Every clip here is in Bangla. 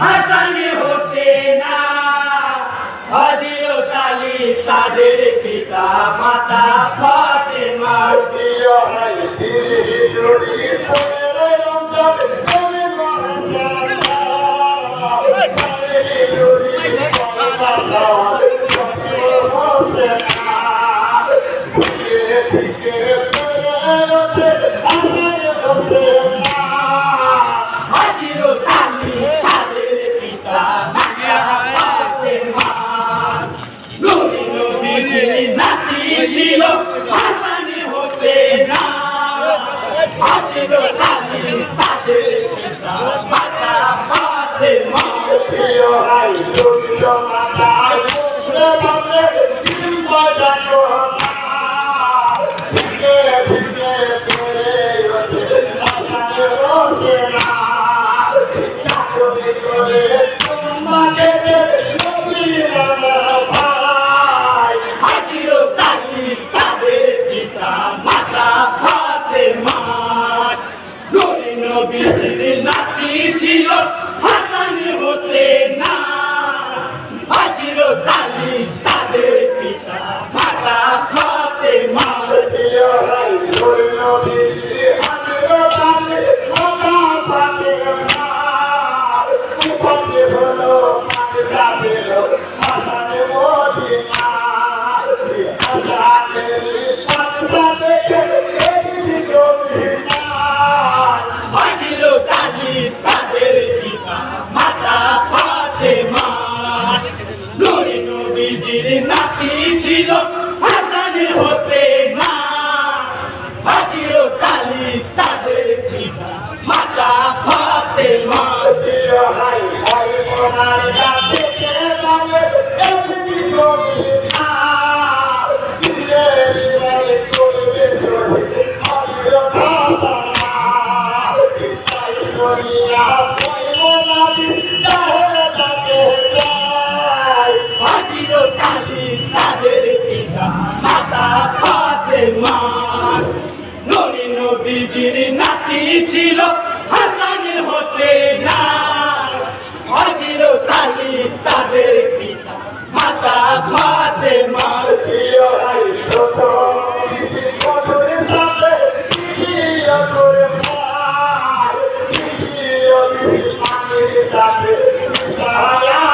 হাসান হোসেনা হযরত আলী তাদের পিতা মাতা ফাতেমা প্রিয় ভাই হিজরি পরে রমজান করে হযরত আলী তাদের পিতা মাতা ফাতেমা নূরে নবীজির নাতি ছিল হাসান হোসেনা হযরত আলী তাদের পিতা মাতা ফাতেমা প্রিয় ভাই মাতা চিন্তা জানো না হযরত আলী তাদের পিতা মাতা ফাতেমা নূরে নবীজির নাতি ছিল হাসান হোসেনা হযরত আলী তাদের পিতা মাতা ফাতেমা প্রিয় ভাই হযরত আলী তাদের পিতা মাতা ফাতেমা নূরে নবীজির নাতি ছিল হাসান হোসেনা হযরত আলী তাদের পিতা মাতা ফাতেমা প্রিয় ভাই মনার কাছে বলে এমনি কবি না দিলের বলে করবে সরে হরির কথা তাই করিয়া মনাবি চাহে তাকে যায় হযরত আলী তাদের পিতা মাতা ফাতেমা নূরে নবীজির নাতি ছিল হাসান হোসেনা হযরত আলী তাদের পিতা মাতা ফাতেমা প্রিয় ভাই ছোট কঠোর সাথে প্রিয় করে ভাই প্রিয় মানের সাথে সায়া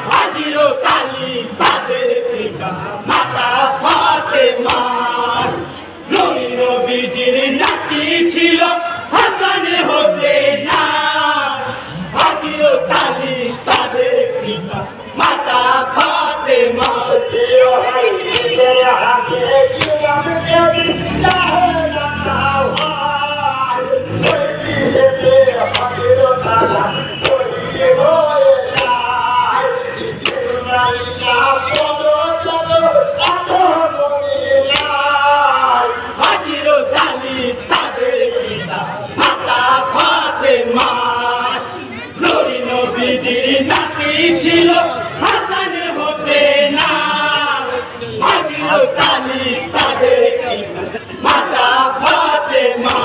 হযরত আলী তাদের পিতা মাতা ফাতেমা নূরে নবীজির নাতি ছিল হাসান হোসেনা হযরত আলী তাদের পিতা মাতা ফাতেমা প্রিয় ভাই হাতে চাহে হযরত আলী তাদের পিতা মাতা ফাতেমা নূরে নবীজির নাতি ছিল হাসান হোসেনা হযরত আলী তাদের পিতা মাতা ফাতেমা